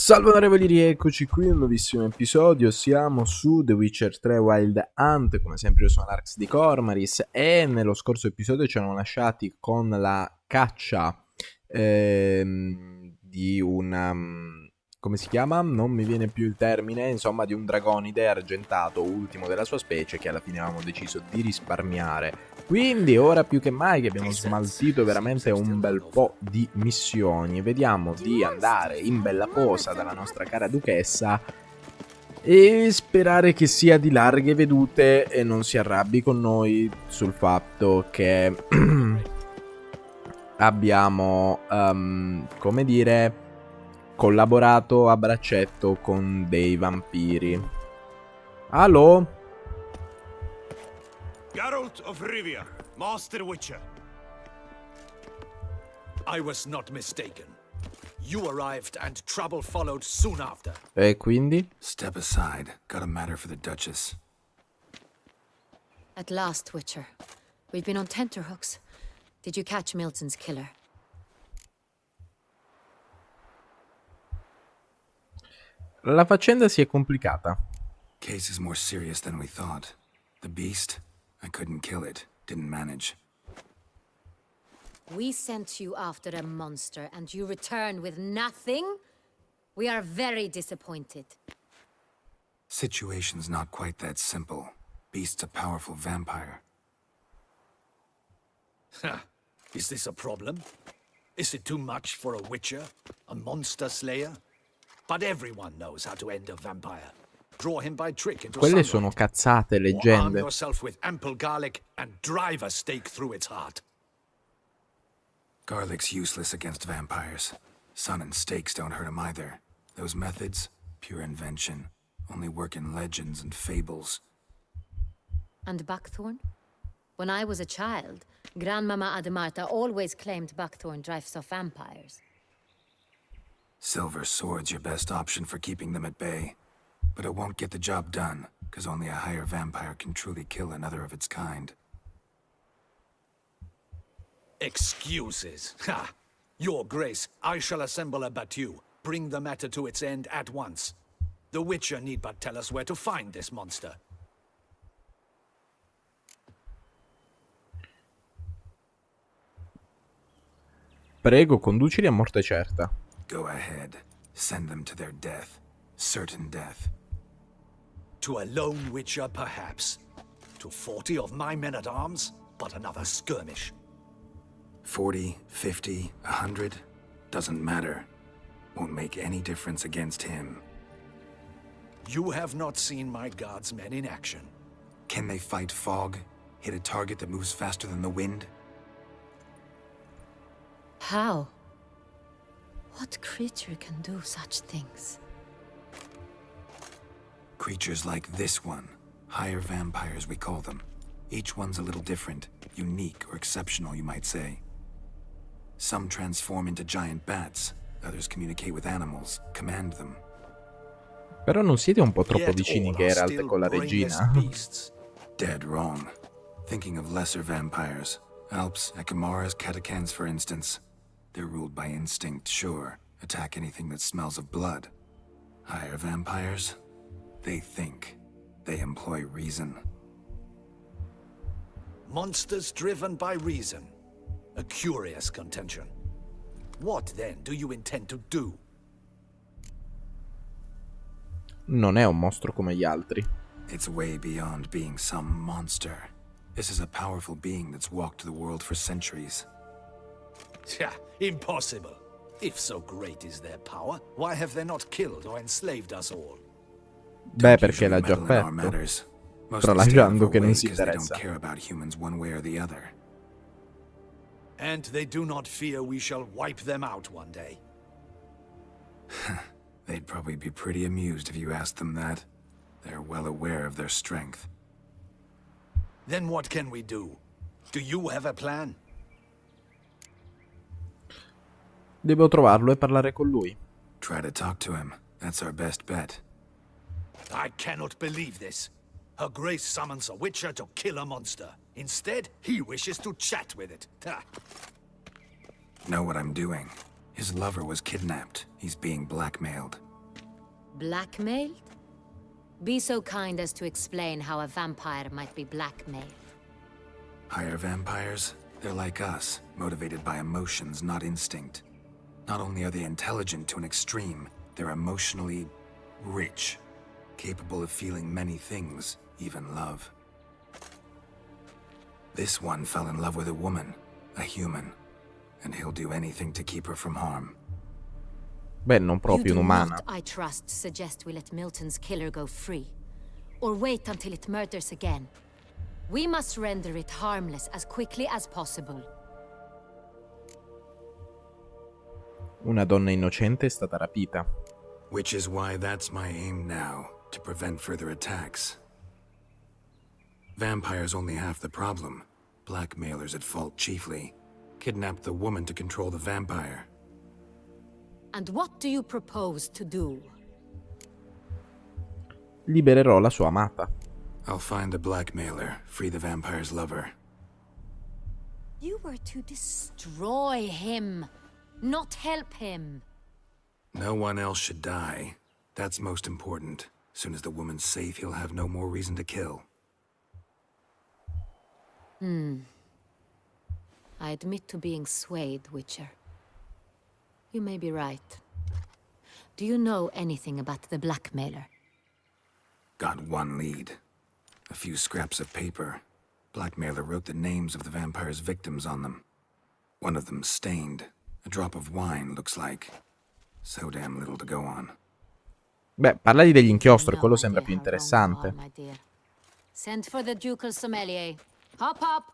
Salve onorevoli, rieccoci qui, un nuovissimo episodio. Siamo su The Witcher 3 Wild Hunt. Come sempre io sono l'Arx di Cormaris e nello scorso episodio ci hanno lasciati con la caccia di una... come si chiama? Non mi viene più il termine, insomma di un dragonide argentato, ultimo della sua specie, che alla fine avevamo deciso di risparmiare. Quindi ora più che mai che abbiamo smaltito veramente un bel po' di missioni, vediamo di andare in bella posa dalla nostra cara duchessa e sperare che sia di larghe vedute e non si arrabbi con noi sul fatto che abbiamo, come dire, collaborato a braccetto con dei vampiri. Allo? Geralt of Rivia, Master Witcher. I was not mistaken. You arrived and trouble followed soon after. E quindi? Step aside. Got a matter for the Duchess. At last, Witcher. We've been on tenterhooks. Did you catch Milton's killer? La faccenda si è complicata. Case is more serious than we thought. The beast? I couldn't kill it. Didn't manage. We sent you after a monster and you returned with nothing? We are very disappointed. Situation's not quite that simple. Beast's a powerful vampire. Is this a problem? Is it too much for a Witcher? A monster slayer? But everyone knows how to end a vampire. Draw him by trick into Quelle sunlight, sono cazzate, or arm leggende. yourself with ample garlic and drive a stake through its heart. Garlic's useless against vampires. Sun and stakes don't hurt him either. Those methods, pure invention. Only work in legends and fables. And buckthorn? When I was a child, Grandmama Ademarta always claimed buckthorn drives off vampires. Silver sword's your best option for keeping them at bay. But it won't get the job done, because only a higher vampire can truly kill another of its kind. Excuses. Ha! Your Grace, I shall assemble a battue. Bring the matter to its end at once. The Witcher need but tell us where to find this monster. Prego, conducili a morte certa. Go ahead. Send them to their death. Certain death. To a lone Witcher, perhaps. To 40 of my men-at-arms, but another skirmish. 40, 50, 100, doesn't matter. Won't make any difference against him. You have not seen my guards' men in action. Can they fight fog? Hit a target that moves faster than the wind? How? What creature can do such things? Creatures like this one. Higher vampires, we call them. Each one's a little different. Unique or exceptional, you might say. Some transform into giant bats. Others communicate with animals, command them. Però non siete un po' troppo Yet vicini, all are Geralt, still con la brainless regina? beasts. Dead wrong. Thinking of lesser vampires. Alps, Ekamaras, Catacans, for instance. They're ruled by instinct, sure. Attack anything that smells of blood. Higher vampires? They think. They employ reason. Monsters driven by reason. A curious contention. What, then, do you intend to do? Non è un mostro come gli altri. It's way beyond being some monster. This is a powerful being that's walked the world for centuries. Tja, impossible. If so great is their power, why have they not killed or enslaved us all? Beh, Don't perché l'ha usually già meddle in our fatto. matters. Mostly stay out Tralasciando of che our non way si 'cause they don't interessa. care about humans one way or the other. And they do not fear we shall wipe them out one day. They'd probably be pretty amused if you asked them that. They're well aware of their strength. Then what can we do? Do you have a plan? Devo trovarlo e parlare con lui. Try to talk to him. That's our best bet. I cannot believe this. Her Grace summons a Witcher to kill a monster. Instead, he wishes to chat with it. Ha. Know what I'm doing. His lover was kidnapped. He's being blackmailed. Blackmailed? Be so kind as to explain how a vampire might be blackmailed. Higher vampires? They're like us, motivated by emotions, not instinct. Not only are they intelligent to an extreme, they're emotionally rich, capable of feeling many things, even love. This one fell in love with a woman, a human, and he'll do anything to keep her from harm. Beh, non proprio You do un'umana. not, I trust, suggest we let Milton's killer go free. Or wait until it murders again. We must render it harmless as quickly as possible. Una donna innocente è stata rapita. Which is why that's my aim now, to prevent further attacks. Vampires only half the problem. Blackmailers at fault chiefly. Kidnapped the woman to control the vampire. And what do you propose to do? Libererò la sua amata. I'll find the blackmailer, free the vampire's lover. You were to destroy him, not help him. No one else should die. That's most important. Soon as the woman's safe, he'll have no more reason to kill. I admit to being swayed, Witcher. You may be right. Do you know anything about the blackmailer? Got one lead. A few scraps of paper. Blackmailer wrote the names of the vampire's victims on them. One of them stained. A drop of wine, looks like. So damn little to go on. Beh, parlagli degli inchiostri, No quello idea sembra più how wrong you interessante. are, my dear. Send for the ducal sommelier. Hop hop.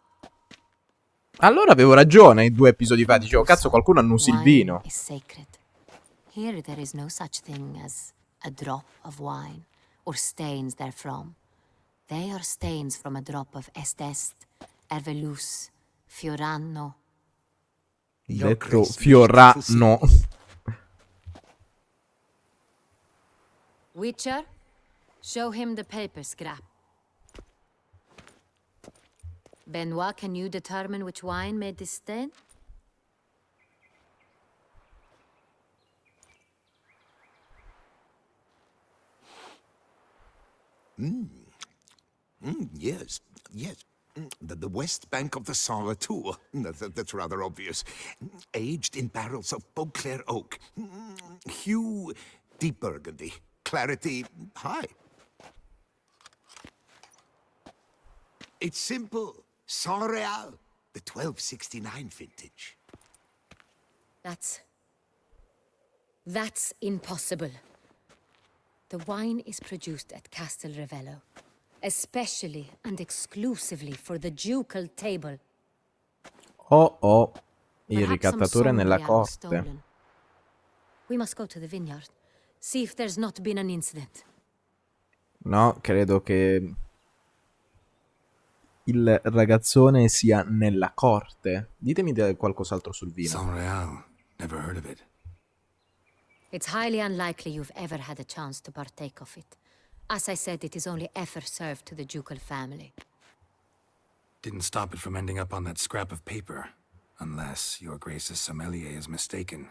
Allora avevo ragione 2 episodi fa, dicevo, cazzo, qualcuno annusi il Wine vino. is sacred. Here there is no such thing as a drop of wine or stains therefrom. They are stains from a drop of est, ervelus, fiorano. Detto Fiorano. Witcher, show him the paper scrap. Benoit, can you determine which wine made this stain? Yes, yes. The west bank of the Sara too. That's rather obvious. Aged in barrels of Beauclair oak. Hue, deep burgundy. Clarity, high. It's simple. Saint Real, the 1269 vintage. That's impossible. The wine is produced at Castel Ravello, especially and exclusively for the ducal table. Oh, il Perhaps some ricattatore nella Saint Real was corte. stolen. We must go to the vineyard, see if there's not been an incident. No, credo che il ragazzone sia nella corte. Ditemi qualcos'altro sul vino. Saint Real. Never heard of it. It's highly unlikely you've ever had a chance to partake of it. As I said, it is only ever served to the ducal family. Didn't stop it from ending up on that scrap of paper. Unless your Grace's sommelier is mistaken.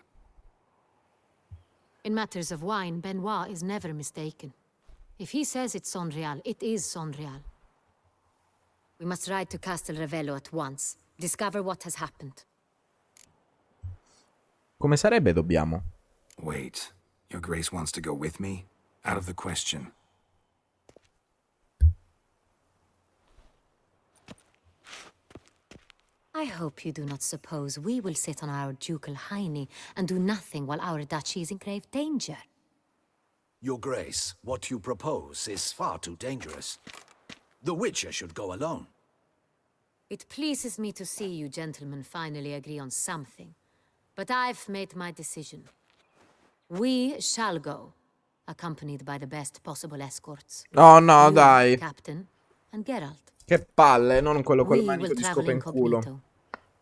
In matters of wine, Benoit is never mistaken. If he says it's Saint Real, it is Saint Real. We must ride to Castel Ravello at once. Discover what has happened. Come sarebbe dobbiamo? Wait, your Grace wants to go with me? Out of the question. I hope you do not suppose we will sit on our ducal hiney and do nothing while our duchy is in grave danger. Your Grace, what you propose is far too dangerous. The Witcher should go alone. It pleases me to see you gentlemen finally agree on something. But I've made my decision. We shall go, accompanied by the best possible escorts. Oh no, You, dai. Captain, and Geralt. Che palle, non quello col We manico will di travel scopa in culo. incognito.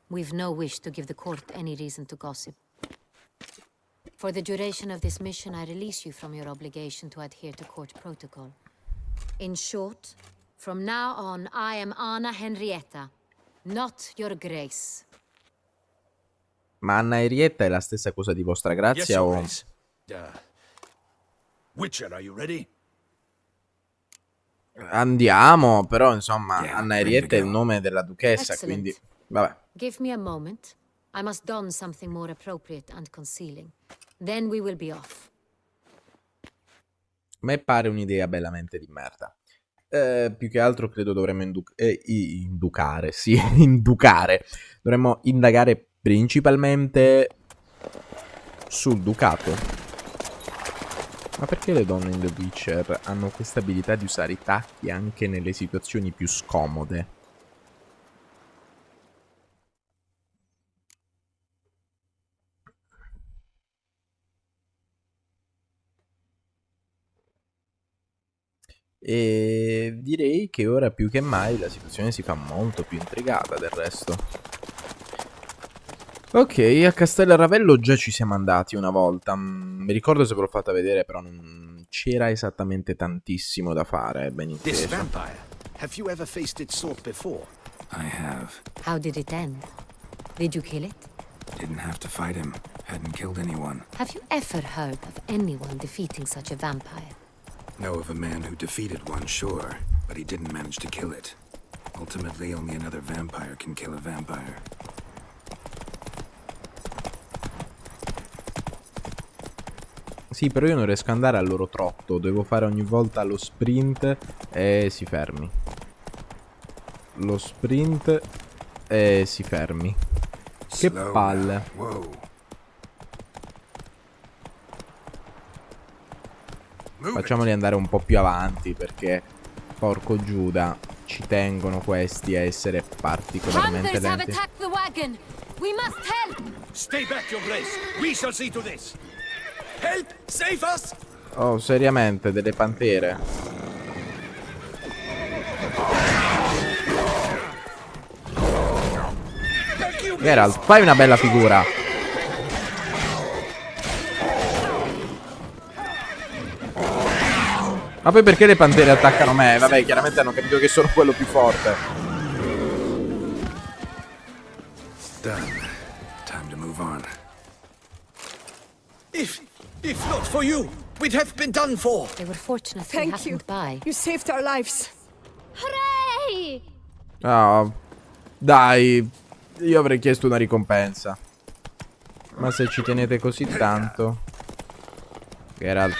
We've no wish to give the court any reason to gossip. For the duration of this mission, I release you from your obligation to adhere to court protocol. In short, from now on, I am Anna Henrietta, not your Grace. Ma Anna Henrietta è la stessa cosa di vostra Yes, grazia Your o... Grace. Witcher, are you ready? Andiamo, però insomma, Yeah, Anna ready to Henrietta è il go. nome della duchessa, Excellent. quindi vabbè. Give me a moment. I must don something more appropriate and concealing. Then we will be off. A me pare un'idea bellamente di merda. Più che altro credo dovremmo inducare, sì, inducare. Dovremmo indagare principalmente sul ducato. Ma perché le donne in The Witcher hanno questa abilità di usare i tacchi anche nelle situazioni più scomode? E direi che ora più che mai la situazione si fa molto più intrigata del resto. Ok, a Castello Ravello già ci siamo andati una volta. Mi ricordo se ve l'ho fatta vedere, però non c'era esattamente tantissimo da fare, ben This inteso. vampire. Have you ever faced its sort before? I have. How did it end? Did you kill it? Didn't have to fight him. Hadn't killed anyone. Have you ever heard of anyone defeating such a vampire? Know of a man who defeated one, sure, but he didn't manage to kill it. Ultimately, only another vampire can kill a vampire. Sì, però io non riesco ad andare al loro trotto. Devo fare ogni volta lo sprint e si fermi. Lo sprint e si fermi. Che Slow palle. now. Whoa. Facciamoli andare un po' più avanti perché, porco Giuda, ci tengono questi a essere particolarmente Hunters have lenti. attacked the wagon! We must help! Stay back, your grace. We shall see to this. Help! Save us! Oh, seriamente, delle pantere. Geralt, fai una bella figura. Ma poi perché le pantere attaccano me? Vabbè, chiaramente hanno capito che sono quello più forte. Done. Time to move on. If not for you, we'd have been done for. They were fortunate we Thank you. happened by. You saved our lives. Hooray! Oh, dai, io avrei chiesto una ricompensa. Ma se ci tenete così tanto. Geralt.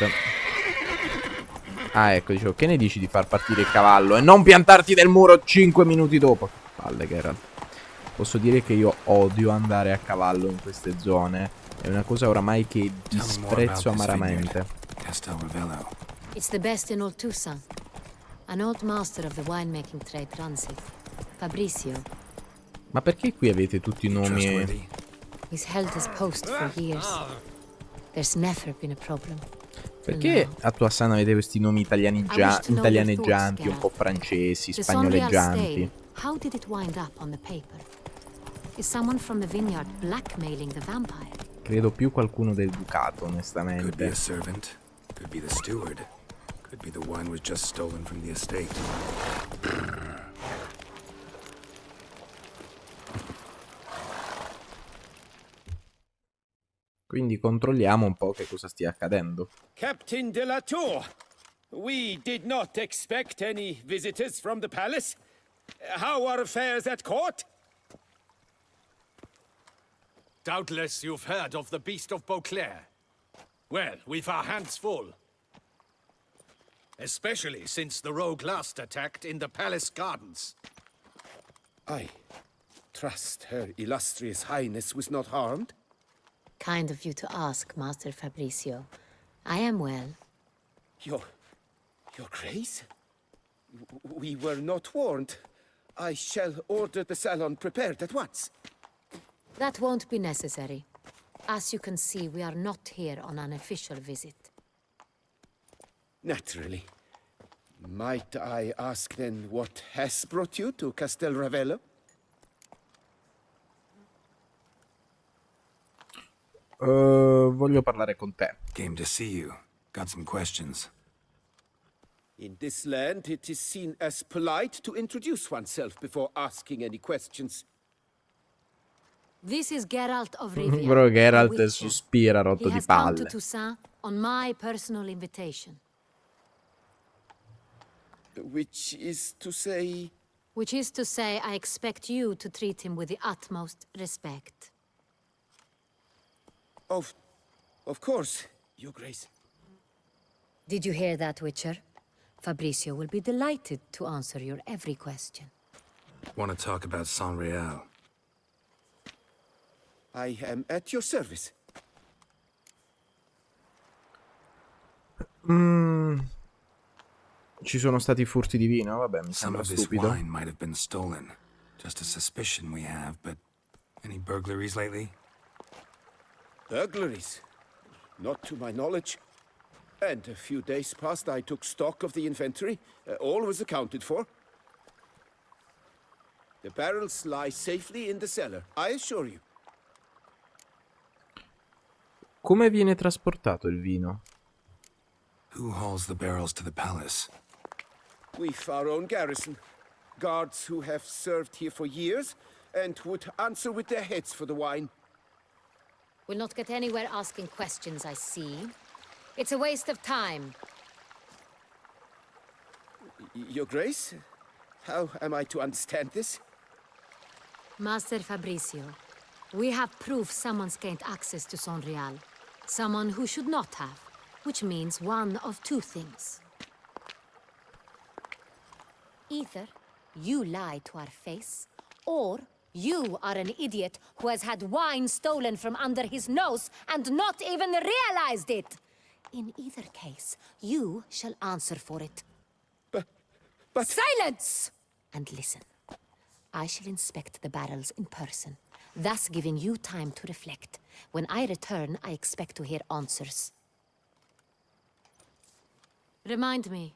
Ah, ecco, dicevo, che ne dici di far partire il cavallo e non piantarti nel muro 5 minuti dopo? Palle, Geralt. Posso dire che io odio andare a cavallo in queste zone. È una cosa oramai che disprezzo amaramente. Castel Ravello. It's the best in all Tucson. An old master of the winemaking trade runs it. Fabrizio. Ma perché qui avete tutti i nomi? Trustworthy. He's held his post for years. There's never been a problem. Perché a Tuassana avete questi nomi italianeggianti, un po' francesi, The Sonreal spagnoleggianti? Stale. How did it wind up on the paper? Is someone from the vineyard blackmailing the vampire? Credo più qualcuno del ducato, Could be onestamente. a servant. Could be the steward. Could be the wine was just stolen from the estate. Quindi controlliamo un po' che cosa stia accadendo. Captain de la Tour, we did not expect any visitors from the palace. How are affairs at court? Doubtless you've heard of the Beast of Beauclair. Well, we've our hands full. Especially since the rogue last attacked in the palace gardens. I trust Her Illustrious Highness was not harmed. Kind of you to ask, Master Fabrizio. I am well. Your Grace? We were not warned. I shall order the salon prepared at once. That won't be necessary. As you can see, we are not here on an official visit. Naturally. Might I ask then what has brought you to Castel Ravello? Voglio parlare con te. Came to see you. Got some questions. In this land, it is seen as polite to introduce oneself before asking any questions. This is Geralt of Rivia. Però a Geralt witcher. sospira rotto He di has come to palle. Toussaint on my personal invitation. Which is to say... Which is to say, I expect you to treat him with the utmost respect. Of course, Your Grace. Did you hear that, Witcher? Fabricio will be delighted to answer your every question. Want to talk about San Real? I am at your service. Ci sono stati furti di vino? Vabbè, mi Some sembra of this stupido. wine might have been stolen. Just a suspicion we have, but any burglaries lately? Burglaries? Not to my knowledge. And a few days past I took stock of the inventory. All was accounted for. The barrels lie safely in the cellar, I assure you. Come viene trasportato il vino? Who hauls the barrels to the palace? We've our own garrison. Guards who have served here for years and would answer with their heads for the wine. We'll not get anywhere asking questions, I see. It's a waste of time. Your Grace? How am I to understand this? Master Fabricio, we have proof someone's gained access to San Real. Someone who should not have, which means one of two things. Either you lie to our face, or you are an idiot who has had wine stolen from under his nose and not even realized it. In either case, you shall answer for it. But... Silence! And listen. I shall inspect the barrels in person, thus giving you time to reflect. When I return, I expect to hear answers. Remind me,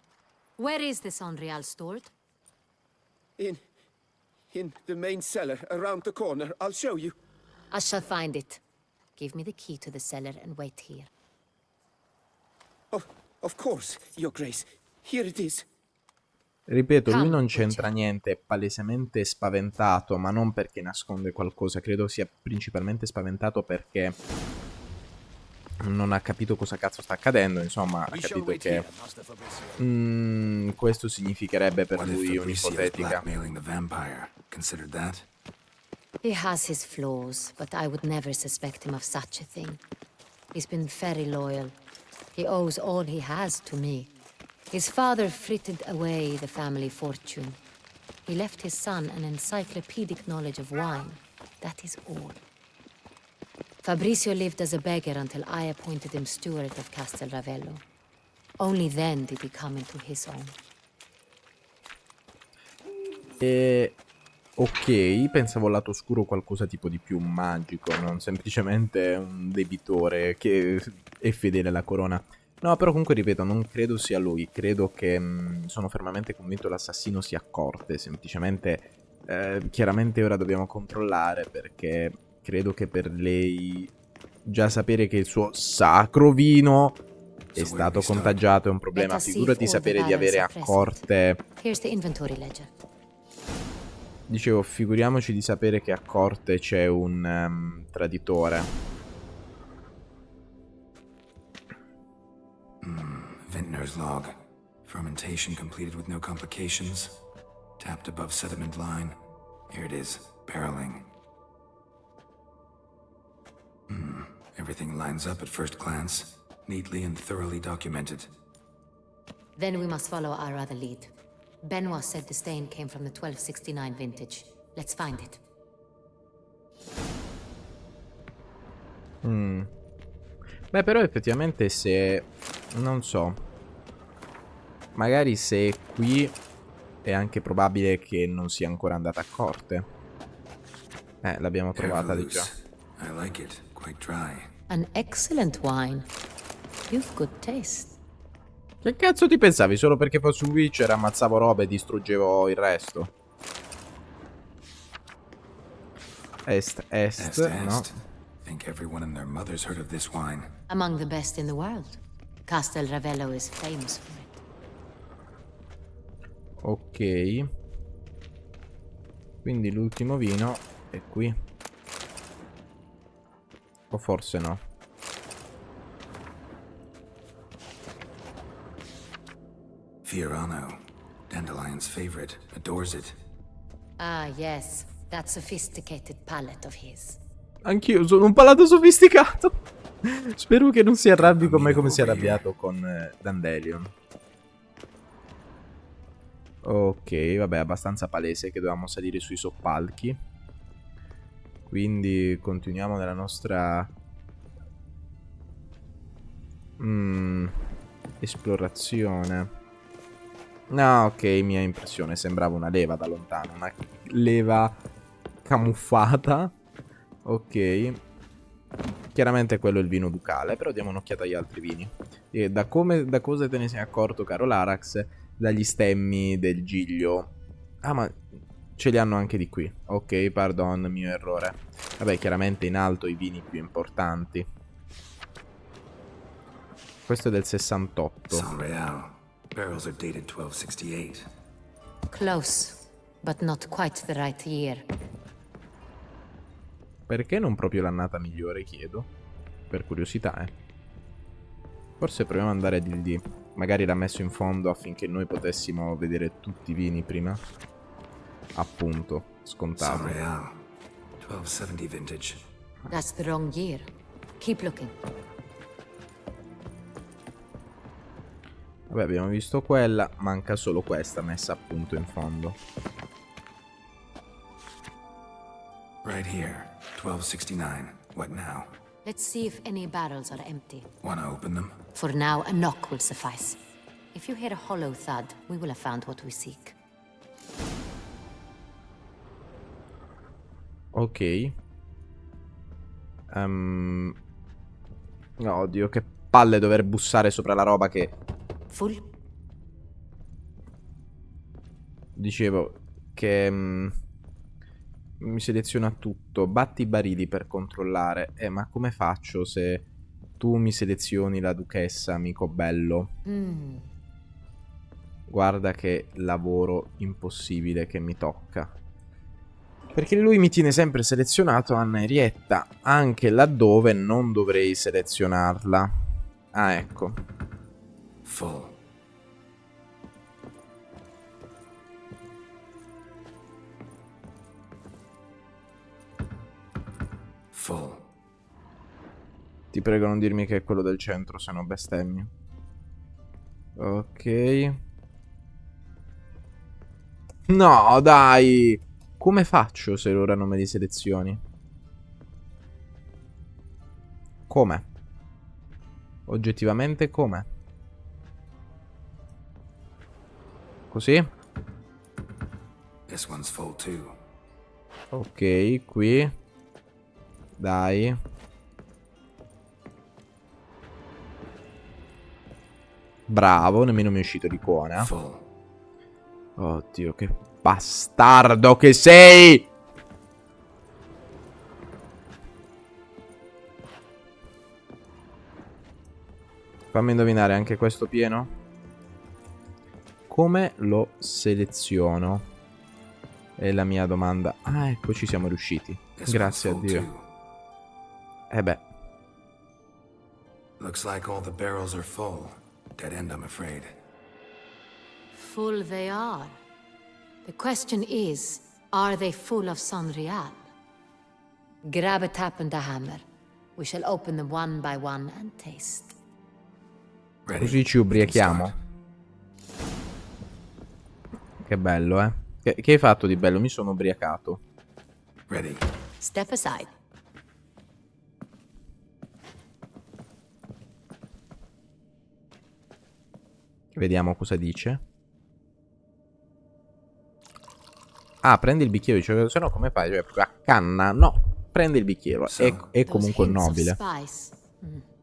where is the San Real stored? In the main cellar, around the corner. I'll show you. I shall find it. Give me the key to the cellar and wait here. Of course, Your Grace. Here it is. Ripeto, lui non c'entra niente, è palesemente spaventato, ma non perché nasconde qualcosa, credo sia principalmente spaventato perché non ha capito cosa cazzo sta accadendo, insomma, ha capito che questo significherebbe per lui un'ipotetica. He has his flaws, but I would never suspect him of such a thing. He's been very loyal. He owes all he has to me. His father frittered away the family fortune. He left his son an encyclopedic knowledge of wine. That is all. Fabricio lived as a beggar until I appointed him steward of Castel Ravello. Only then did he come into his own. Ok, pensavo al lato oscuro qualcosa tipo di più magico, non semplicemente un debitore che è fedele alla corona. No, però comunque ripeto, non credo sia lui, credo che sono fermamente convinto l'assassino sia Corte, semplicemente chiaramente ora dobbiamo controllare perché credo che per lei già sapere che il suo sacro vino è stato contagiato è un problema, figurati sapere di avere a Corte... Dicevo, figuriamoci di sapere che a Corte c'è un traditore. Vintner's log. Fermentation completed with no complications. Tapped above sediment line. Here it is. Barreling. Everything lines up at first glance. Neatly and thoroughly documented. Then we must follow our other lead. Benoit said the stain came from the 1269 vintage. Let's find it. Beh, però effettivamente se... non so. Magari se è qui è anche probabile che non sia ancora andata a Corte. L'abbiamo trovata di già. I like it. Quite dry. An excellent wine. You've good taste. Che cazzo ti pensavi? Solo perché fossi un Witcher ammazzavo robe e distruggevo il resto? Est, no? Think everyone and their mother's heard of this wine. Among the best in the world. Castel Ravello is famous for it. Ok. Quindi l'ultimo vino è qui. O forse no. Fiorano, Dandelion's favorite, adores it. Ah, yes. That sophisticated palate of his. Anch'io sono un palato sofisticato. Spero che non si arrabbi con me come si è arrabbiato con Dandelion. Ok, vabbè, abbastanza palese che dovevamo salire sui soppalchi. Quindi continuiamo nella nostra esplorazione. No, ok, mia impressione, sembrava una leva da lontano, una leva camuffata. Ok. Chiaramente quello è il vino ducale, però diamo un'occhiata agli altri vini. E da cosa te ne sei accorto, caro Larax? Dagli stemmi del giglio. Ah, ma ce li hanno anche di qui. Ok, pardon, mio errore. Vabbè, chiaramente in alto i vini più importanti. Questo è del 68. San Real. Barrels are dated 1268. Close, but not quite the right year. Perché non proprio l'annata migliore, chiedo? Per curiosità, Forse proviamo ad andare di lì. Magari l'ha messo in fondo affinché noi potessimo vedere tutti i vini prima. Appunto, scontato. San Real. 1270 vintage. That's the wrong year. Keep looking. Vabbè, abbiamo visto quella. Manca solo questa messa appunto in fondo. Right here. 1269. What now? Let's see if any barrels are empty. Wanna open them? For now, a knock will suffice. If you hear a hollow thud, we will have found what we seek. Ok. Oddio, che palle dover bussare sopra la roba che... Full? Dicevo che... mi seleziona tutto. Batti i barili per controllare. Ma come faccio se tu mi selezioni la duchessa, amico bello? Guarda che lavoro impossibile che mi tocca. Perché lui mi tiene sempre selezionato Anna Erietta, anche laddove non dovrei selezionarla. Ah, ecco. Full. Full. Ti prego non dirmi che è quello del centro, se no bestemmio. Ok. No, dai! Come faccio se ora non me li selezioni? Come? Oggettivamente come? Così? This one's full too. Ok, qui. Dai. Bravo, nemmeno mi è uscito di cuore. Full. Oddio, che bastardo che sei! Fammi indovinare, anche questo pieno? Come lo seleziono? È la mia domanda. Ah, ecco, ci siamo riusciti. Grazie a Dio. Beh. Looks like all the barrels are full. Dead end, I'm afraid. Full they are. The question is, are they full of San Real? Grab a tap and a hammer. We shall open them one by one and taste. Ready? Così ci ubriachiamo. Che bello, eh. Che hai fatto di bello? Mi sono ubriacato. Ready. Step aside. Vediamo cosa dice. Ah, prendi il bicchiere. Cioè, se no come fai? Cioè, proprio a canna? No, prendi il bicchiere. È comunque nobile.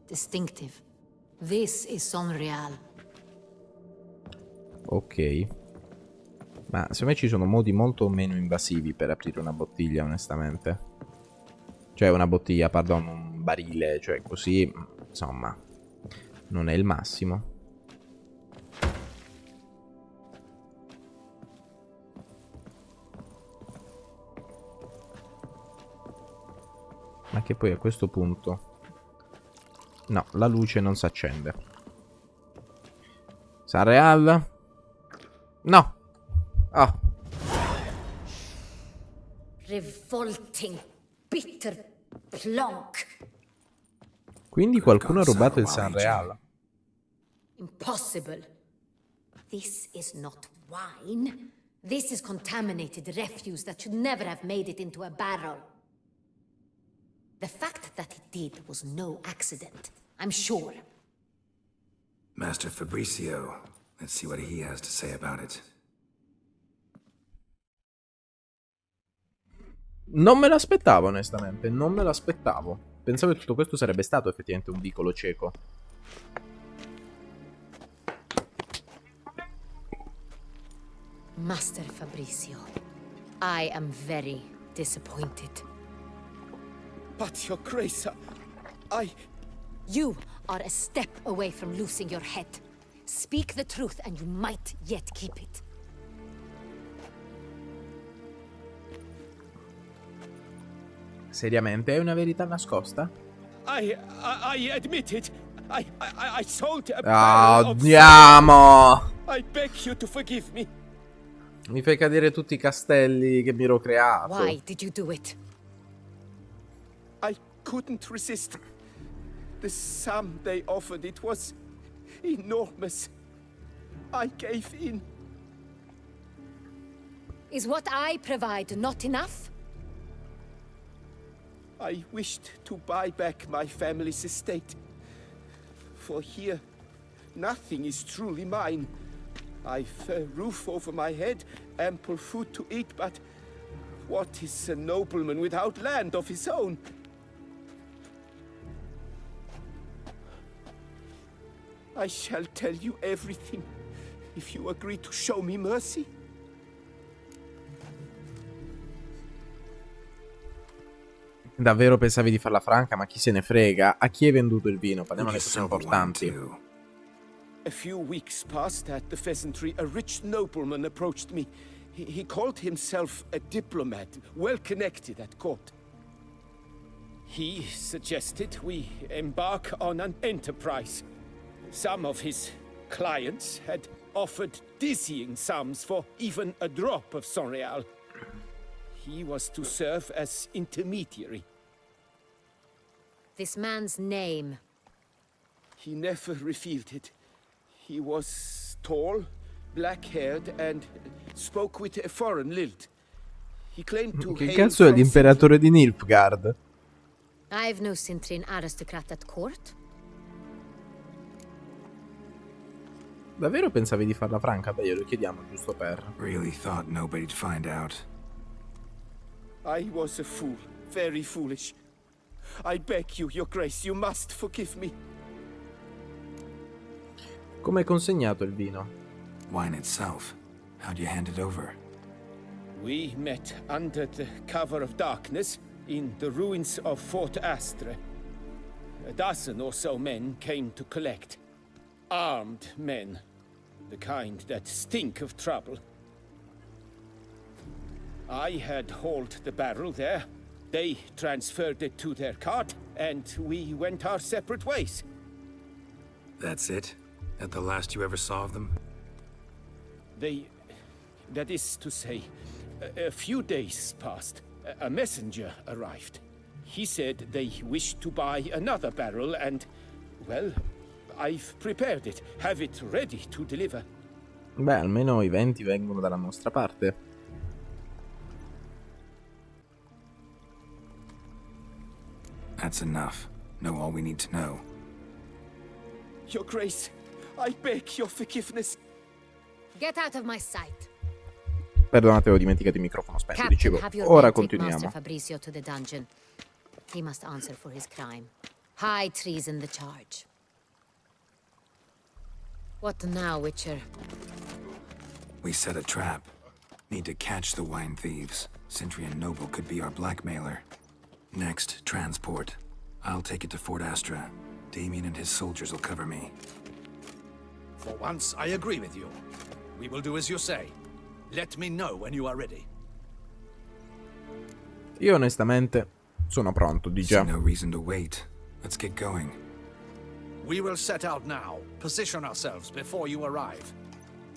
Distinctive. This is San Real. Ok. Ma secondo me ci sono modi molto meno invasivi per aprire una bottiglia, onestamente. Cioè una bottiglia, pardon, un barile, cioè così, insomma, non è il massimo. Ma Anche poi a questo punto... No, la luce non si accende. San Real? No! Oh. Revolting, bitter plonk. Quindi qualcuno ha rubato il San Real. Impossible. This is not wine. This is contaminated refuse that should never have made it into a barrel. The fact that it did was no accident, I'm sure. Master Fabrizio. Let's see what he has to say about it. Non me l'aspettavo, onestamente. Non me l'aspettavo. Pensavo che tutto questo sarebbe stato effettivamente un vicolo cieco. Master Fabrizio, I am very disappointed. But, Your Grace, I... You are a step away from losing your head. Speak the truth and you might yet keep it. Seriamente, è una verità nascosta? I admit it. I sold a Ah, barrel of andiamo! I beg you to forgive me. Mi fai cadere tutti i castelli che mi ero creato. Why did you do it? I couldn't resist. The sum they offered, it was enormous. I gave in. Is what I provide not enough? I wished to buy back my family's estate. For here, nothing is truly mine. I've a roof over my head, ample food to eat, but what is a nobleman without land of his own? I shall tell you everything, if you agree to show me mercy. Davvero pensavi di farla franca? Ma chi se ne frega? A chi hai venduto il vino? Parliamo delle cose importanti. A few weeks past at the pheasantry, a rich nobleman approached me. He called himself a diplomat, well connected at court. He suggested we embark on an enterprise. Some of his clients had offered dizzying sums for even a drop of Sonreal. He was to serve as intermediary. This man's name. He never revealed it. He was tall, black-haired, and spoke with a foreign lilt. He claimed to Che hail cazzo è from l'imperatore di Nilfgaard? I've no Sintrin aristocrat at court. Davvero pensavi di farla franca? Beh, glielo chiediamo giusto per... Really thought nobody'd find out. I was a fool, very foolish. I beg you, Your Grace, you must forgive me. Come hai consegnato il vino? Wine itself. How'd you hand it over? We met under the cover of darkness in the ruins of Fort Astre. A dozen or so men came to collect. Armed men. The kind that stink of trouble. I had hauled the barrel there. They transferred it to their cart, and we went our separate ways. That's it? That the last you ever saw of them? That is to say, a few days passed. A messenger arrived. He said they wished to buy another barrel and, well, I've prepared it. Have it ready to deliver. Beh, almeno i venti vengono dalla nostra parte. That's enough. Know all we need to know. Your Grace, I beg your forgiveness. Get out of my sight. Perdonate, avevo dimenticato il microfono spento. Captain, Dicevo, have your ora men take continuiamo. Master Fabrizio to the dungeon. He must answer for his crime. High treason the charge. What now, Witcher? We set a trap. Need to catch the wine thieves. Sentry and Noble could be our blackmailer. Next, transport. I'll take it to Fort Astra. Damien and his soldiers will cover me. For once, I agree with you. We will do as you say. Let me know when you are ready. Io onestamente Sono pronto, See dice. no reason to wait. Let's get going. We will set out now. Position ourselves before you arrive.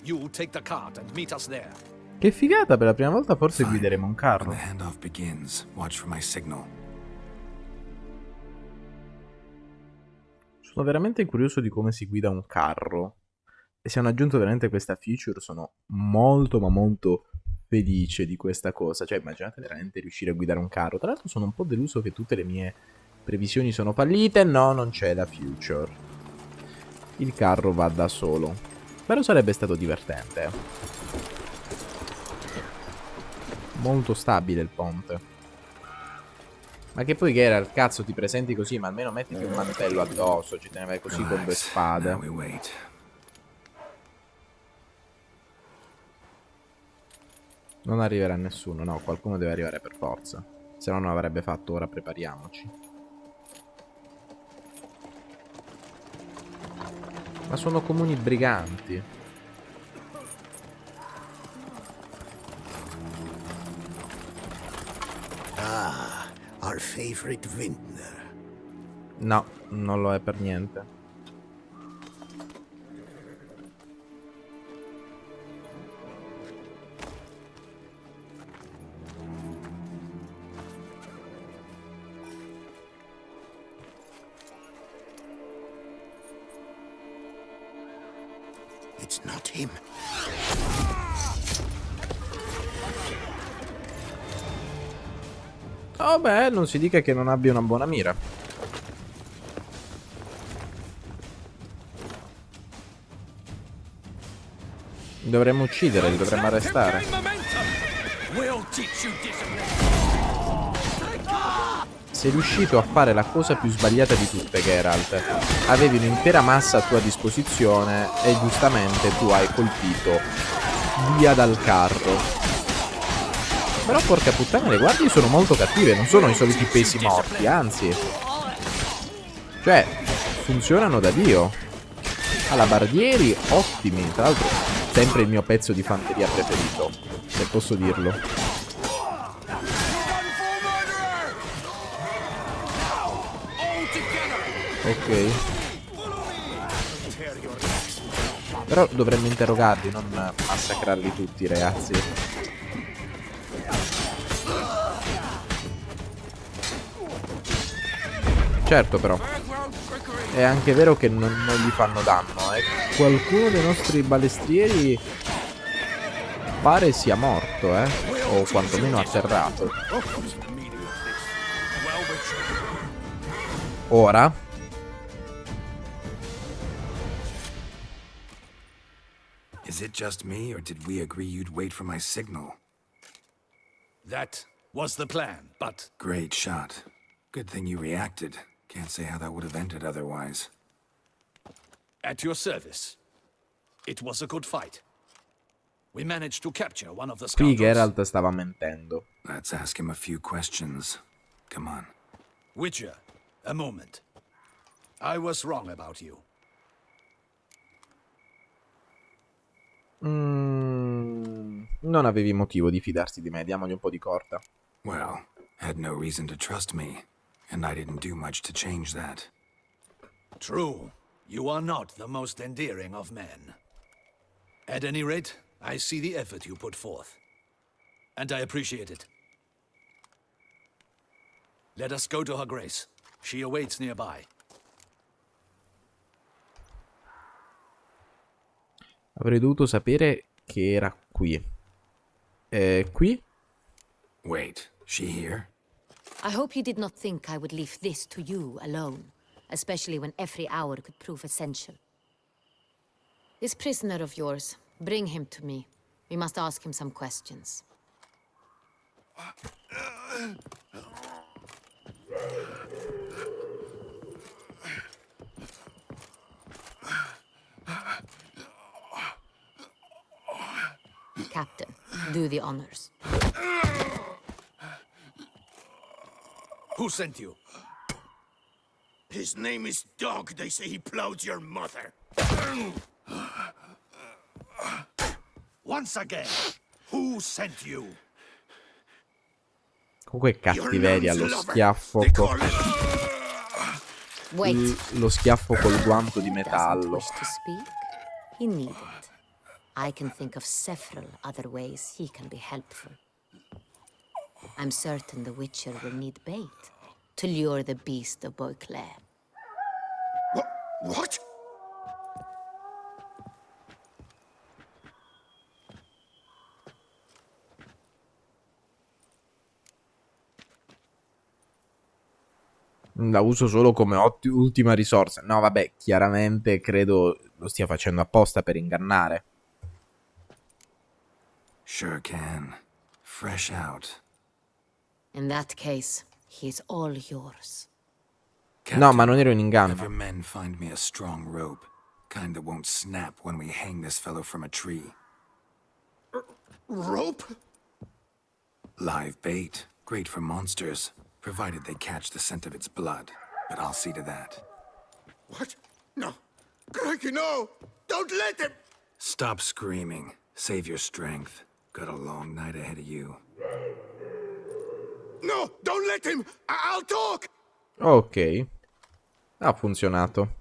You take the cart and meet us there. Che figata, per la prima volta forse Fine. guideremo un When carro. the handoff begins, watch for my signal. Sono veramente curioso di come si guida un carro. E se hanno aggiunto veramente questa feature sono molto ma molto felice di questa cosa. Cioè immaginate veramente riuscire a guidare un carro. Tra l'altro sono un po' deluso che tutte le mie previsioni sono fallite. No, non c'è la feature. Il carro va da solo. Però sarebbe stato divertente. Molto stabile il ponte. Ma che poi che era il cazzo ti presenti così, ma almeno mettiti un mantello addosso, ci te ne vai così con due Relax. spade. Now we wait. Non arriverà nessuno, no, qualcuno deve arrivare per forza. Se no non avrebbe fatto ora prepariamoci. Ma sono comuni briganti. Ah, our favorite vintner. No, non lo è per niente. It's not him. Oh beh, non si dica che non abbia una buona mira. Dovremmo uccidere, dovremmo arrestare. We'll teach you discipline. Sei riuscito a fare la cosa più sbagliata di tutte, Geralt. Avevi un'intera massa a tua disposizione e giustamente tu hai colpito via dal carro. Però porca puttana, le guardie sono molto cattive, non sono i soliti pesi morti, anzi. Cioè, funzionano da Dio. Alabardieri ottimi, tra l'altro sempre il mio pezzo di fanteria preferito, se posso dirlo. Ok. Però dovremmo interrogarli, non massacrarli tutti, ragazzi. Certo, però è anche vero che non gli fanno danno. Qualcuno dei nostri balestrieri pare sia morto, o quantomeno atterrato. Ora Is it just me, or did we agree you'd wait for my signal? That was the plan, but Great shot. Good thing you reacted. Can't say how that would have ended otherwise. at your service. It was a good fight. We managed to capture one of the Qui scoundrels. Geralt stava mentendo. Let's ask him a few questions. Come on. Witcher, a moment. I was wrong about you. Non avevi motivo di fidarsi di me, diamogli un po' di corda. Well, had no reason to trust me, and I didn't do much to change that. True, you are not the most endearing of men. At any rate, I see the effort you put forth, and I appreciate it. Let us go to her grace. She awaits nearby. Avrei dovuto sapere che era qui. Qui? Wait, she here? I hope you did not think I would leave this to you alone, especially when every hour could prove essential. This prisoner of yours, bring him to me. We must ask him some questions. Captain, do the honors. Who sent you? His name is Dog. They say he plowed your mother. Once again, who sent you? Comunque cattiveria, lo schiaffo Wait. lo schiaffo col guanto di Doesn't metallo. wish to speak? He needn't. I can think of several other ways he can be helpful. I'm certain the Witcher will need bait to lure the beast of Beauclair. What? La uso solo come ultima risorsa. No, vabbè, chiaramente credo lo stia facendo apposta per ingannare. Sure can. Fresh out. In that case, he's all yours. No, ma non ero in Have inganno. your men find me a strong rope. Kind that won't snap when we hang this fellow from a tree. Rope? Live bait. Great for monsters, provided they catch the scent of its blood. But I'll see to that. What? No. Crikey, no! Don't let him! Stop screaming. Save your strength. Got a long night ahead of you. No! Don't let him! I'll talk! Ok. Ha funzionato.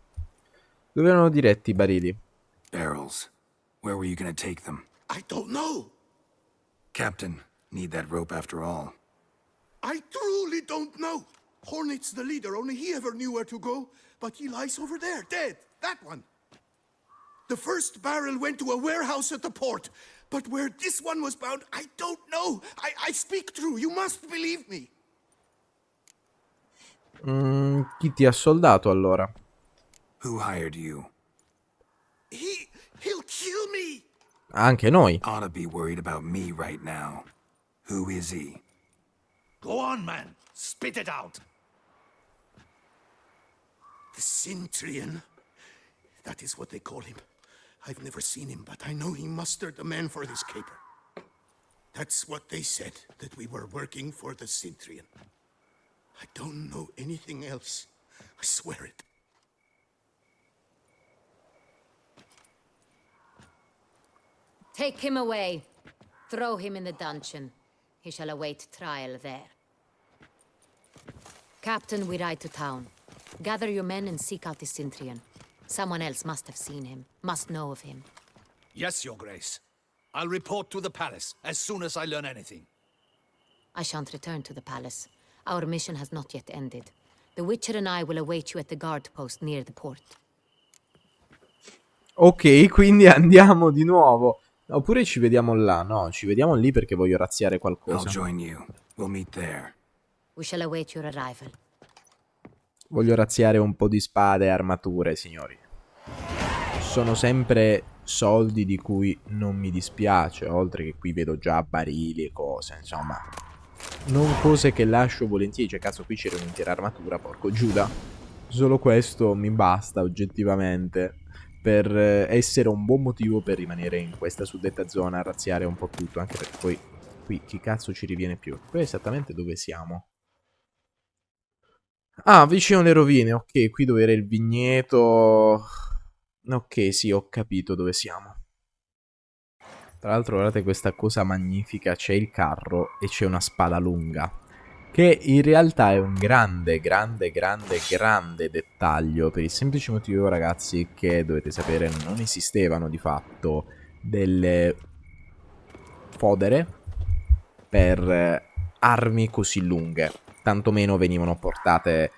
Dove erano diretti i barili? Barrels. Where were you gonna take them? I don't know. Captain, need that rope after all. I truly don't know. Hornet's the leader, only he ever knew where to go. But he lies over there, dead. That one. The first barrel went to a warehouse at the port. But where this one was bound, I don't know. I speak true. You must believe me. Chi ti ha soldato allora? Who hired you? He'll kill me. Anche noi. Ought to be worried about me right now. Who is he? Go on, man. Spit it out. The Cintrian. That is what they call him. I've never seen him, but I know he mustered the men for this caper. That's what they said, that we were working for the Cintrian. I don't know anything else. I swear it. Take him away. Throw him in the dungeon. He shall await trial there. Captain, we ride to town. Gather your men and seek out the Cintrian. Someone else must have seen him, must know of him. Yes, Your Grace. I'll report to the palace as soon as I learn anything. I shan't return to the palace. Our mission has not yet ended. The Witcher and I will await you at the guard post near the port. Ok, quindi andiamo di nuovo. Oppure ci vediamo là. No, ci vediamo lì perché voglio razziare I'll qualcosa. join you. We'll meet there. We shall await your arrival. Voglio razziare un po' di spade e armature, signori. Sono sempre soldi di cui non mi dispiace, oltre che qui vedo già barili e cose, insomma. Non cose che lascio volentieri, cioè cazzo qui c'era un'intera armatura, porco Giuda. Solo questo mi basta oggettivamente per essere un buon motivo per rimanere in questa suddetta zona a razziare un po' tutto, anche perché poi qui chi cazzo ci riviene più? Qui è esattamente dove siamo. Ah, vicino alle rovine, ok, qui dove era il vigneto. Ok, sì, ho capito dove siamo. Tra l'altro guardate questa cosa magnifica, c'è il carro e c'è una spada lunga, che in realtà è un grande dettaglio, per il semplice motivo, ragazzi, che dovete sapere non esistevano di fatto delle fodere per armi così lunghe, tantomeno venivano portate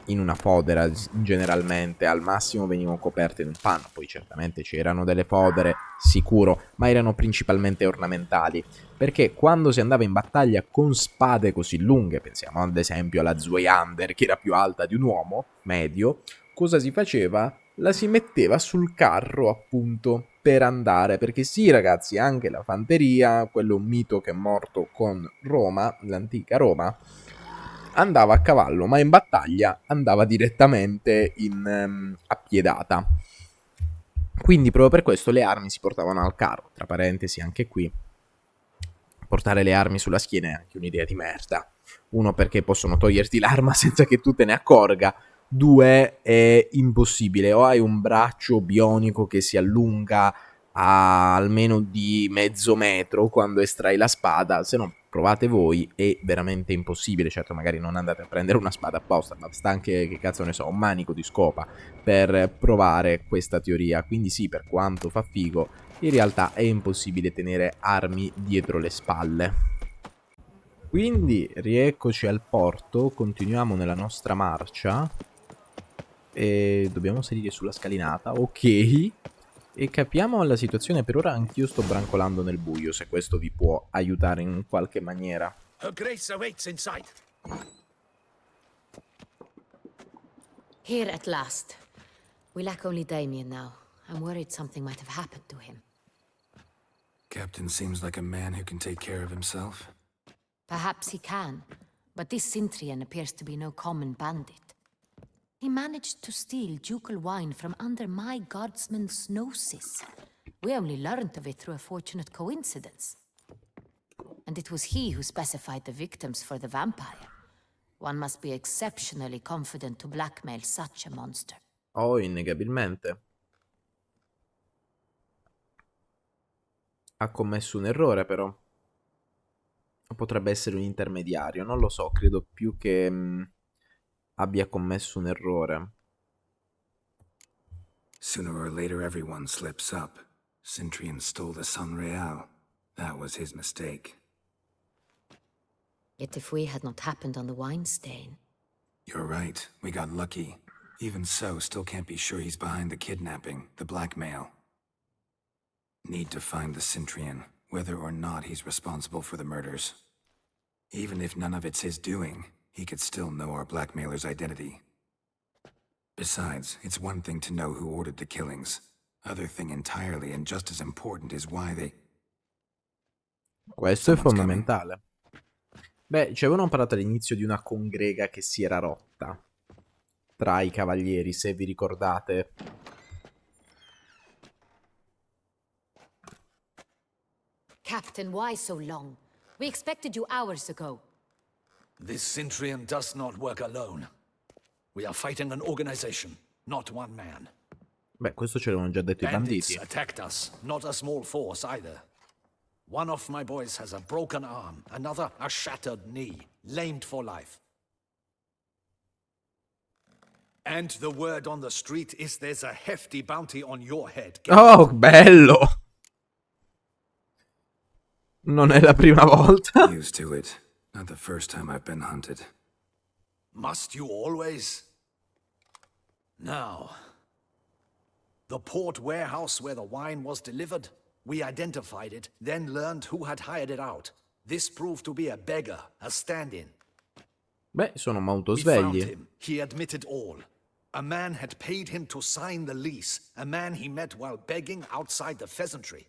in una fodera generalmente, al massimo venivano coperte in un panno. Poi certamente c'erano delle fodere, sicuro, ma erano principalmente ornamentali, perché quando si andava in battaglia con spade così lunghe, pensiamo ad esempio alla Zweihänder, che era più alta di un uomo medio, cosa si faceva? La si metteva sul carro appunto per andare, perché sì ragazzi, anche la fanteria, quello è un mito che è morto con Roma, l'antica Roma, andava a cavallo, ma in battaglia andava direttamente in appiedata. Quindi proprio per questo le armi si portavano al carro. Tra parentesi, anche qui portare le armi sulla schiena è anche un'idea di merda. Uno, perché possono toglierti l'arma senza che tu te ne accorga. Due, è impossibile. O hai un braccio bionico che si allunga almeno di mezzo metro quando estrai la spada, se no provate voi, è veramente impossibile. Certo, magari non andate a prendere una spada apposta, ma basta anche, che cazzo ne so, un manico di scopa per provare questa teoria. Quindi sì, per quanto fa figo, in realtà è impossibile tenere armi dietro le spalle. Quindi rieccoci al porto, continuiamo nella nostra marcia e dobbiamo salire sulla scalinata, ok. E capiamo la situazione. Per ora anch'io sto brancolando nel buio, se questo vi può aiutare in qualche maniera. Her Grace awaits inside. Here at last. We lack only Damien now. I'm worried something might have happened to him. Captain seems like a man who can take care of himself. Perhaps he can, but this Sintrian appears to be no common bandit. He managed to steal ducal wine from under my guardsman's noses. We only learned of it through a fortunate coincidence. And it was he who specified the victims for the vampire. One must be exceptionally confident to blackmail such a monster. Oh, innegabilmente. Ha commesso un errore, però. O potrebbe essere un intermediario, non lo so, credo più che abbia commesso un errore. Sooner or later everyone slips up. Sintrian stole the Sun Real. That was his mistake. Yet if we had not happened on the wine stain... You're right, we got lucky. Even so, still can't be sure he's behind the kidnapping, the blackmail. Need to find the Sintrian, whether or not he's responsible for the murders. Even if none of it's his doing, he could still know our blackmailer's identity. Besides, it's one thing to know who ordered the killings. Other thing entirely, and just as important, is why they... Questo è fondamentale. Beh, ci avevano parlato all'inizio di una congrega che si era rotta tra i cavalieri, se vi ricordate. Captain, why so long? We expected you hours ago. This Sintrian does not work alone. We are fighting an organization, not one man. Beh, questo ce l'avevano già detto i Bandits banditi. attacked us, not a small force either. One of my boys has a broken arm, another a shattered knee, lamed for life. And the word on the street is there's a hefty bounty on your head. Oh, bello! Non è la prima volta. Used to it. Not the first time I've been hunted. Must you always? Now, the port warehouse where the wine was delivered, we identified it, then learned who had hired it out. This proved to be a beggar, a stand-in. Beh, sono molto We found svegli. him. He admitted all. A man had paid him to sign the lease, a man he met while begging outside the pheasantry.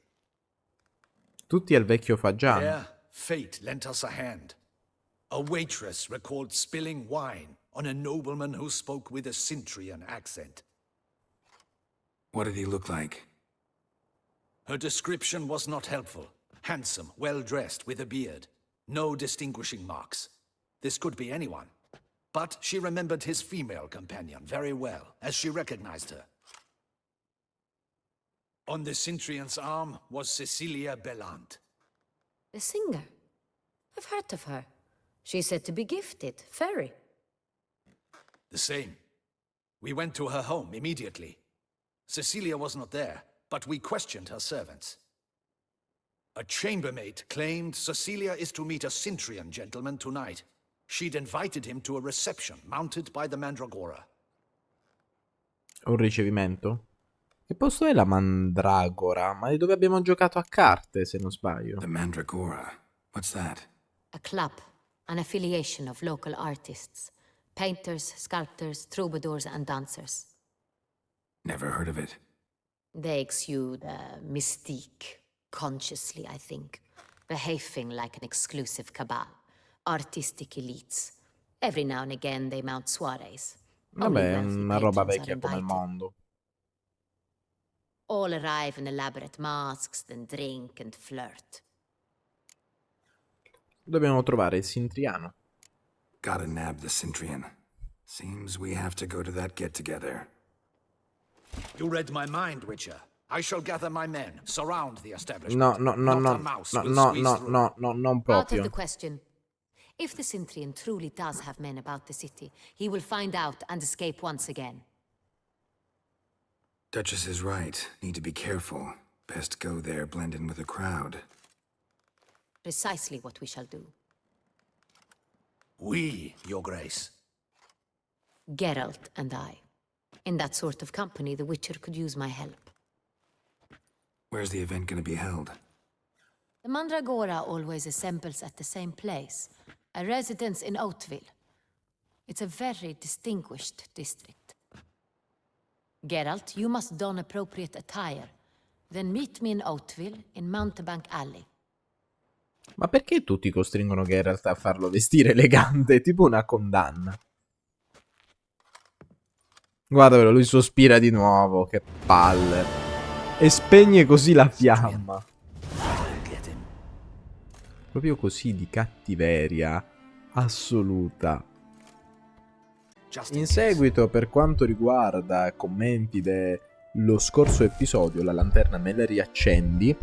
Tutti al vecchio fagiano. There, fate lent us a hand. A waitress recalled spilling wine on a nobleman who spoke with a Sintrian accent. What did he look like? Her description was not helpful. Handsome, well-dressed, with a beard. No distinguishing marks. This could be anyone. But she remembered his female companion very well, as she recognized her. On the Sintrian's arm was Cecilia Bellant. The singer. I've heard of her. She's said to be gifted, fairy. The same. We went to her home immediately. Cecilia was not there, but we questioned her servants. A chambermaid claimed Cecilia is to meet a Sintrian gentleman tonight. She'd invited him to a reception mounted by the Mandragora. Un ricevimento? Che posto è la Mandragora? Ma di dove abbiamo giocato a carte, se non sbaglio? The Mandragora. What's that? A club, an affiliation of local artists. Painters, sculptors, troubadours, and dancers. Never heard of it. They exude mystique, consciously, I think. Behaving like an exclusive cabal. Artistic elites. Every now and again they mount soirees. Only Vabbè, è wealthy una roba patrons are vecchia come il invited. mondo. All arrive in elaborate masks, then drink and flirt. Dobbiamo trovare il Sintriano. Gotta nab the Sintrian. Seems we have to go to that get-together. You read my mind, Witcher. I shall gather my men, surround the establishment. No, no, no, Not a no, mouse no, will no, squeeze no, through. no, no, non Out of proprio. the question. If the Sintrian truly does have men about the city, he will find out and escape once again. Duchess is right. Need to be careful. Best go there, blend in with the crowd. Precisely what we shall do. We, Your Grace. Geralt and I. In that sort of company, the Witcher could use my help. Where's the event gonna be held? The Mandragora always assembles at the same place, a residence in Oatville. It's a very distinguished district. Geralt, you must don appropriate attire. Then meet me in Oatville, in Mountebank Alley. Ma perché tutti costringono Geralt a farlo vestire elegante? È tipo una condanna. Guardalo, lui sospira di nuovo, che palle. E spegne così la fiamma. Proprio così, di cattiveria assoluta. In seguito, per quanto riguarda commenti dello scorso episodio, la lanterna me la riaccendi,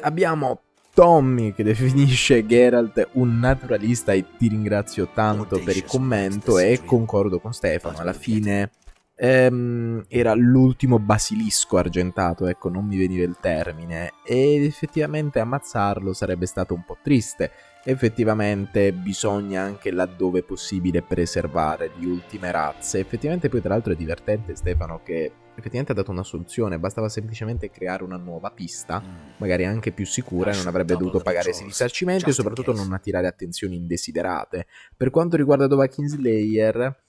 abbiamo Tommy che definisce Geralt un naturalista e ti ringrazio tanto per il commento e concordo con Stefano, alla fine era l'ultimo basilisco argentato, ecco, non mi veniva il termine, ed effettivamente ammazzarlo sarebbe stato un po' triste. Effettivamente bisogna anche laddove possibile preservare le ultime razze. Effettivamente poi tra l'altro è divertente Stefano che effettivamente ha dato una soluzione, bastava semplicemente creare una nuova pista, magari anche più sicura, e non avrebbe dovuto pagare si risarcimenti e soprattutto non attirare attenzioni indesiderate. Per quanto riguarda Dova Kingslayer,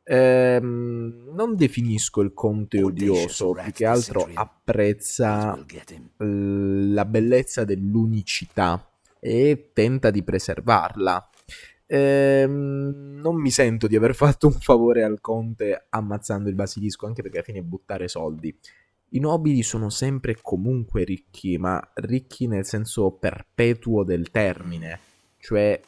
non definisco il conte odioso, più che altro apprezza la bellezza dell'unicità e tenta di preservarla. Non mi sento di aver fatto un favore al conte ammazzando il basilisco, anche perché alla fine buttare soldi. I nobili sono sempre e comunque ricchi, ma ricchi nel senso perpetuo del termine. Cioè,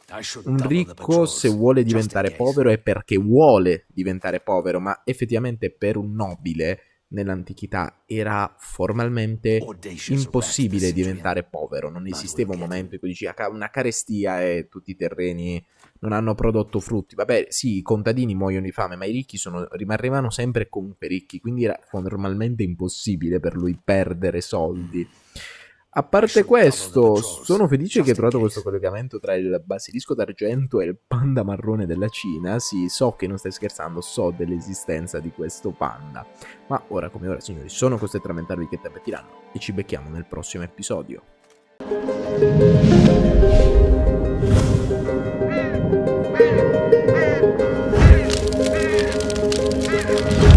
un ricco se vuole diventare povero è perché vuole diventare povero, ma effettivamente per un nobile nell'antichità era formalmente impossibile diventare povero. Non esisteva un momento in cui dici una carestia e tutti i terreni non hanno prodotto frutti. Vabbè, sì, i contadini muoiono di fame, ma i ricchi rimarranno sempre e comunque ricchi, quindi era formalmente impossibile per lui perdere soldi. A parte questo, sono felice che hai trovato questo collegamento tra il basilisco d'argento e il panda marrone della Cina. Sì, so che non stai scherzando, so dell'esistenza di questo panda. Ma ora come ora, signori, sono costretto a lamentarvi che tempo tiranno e ci becchiamo nel prossimo episodio.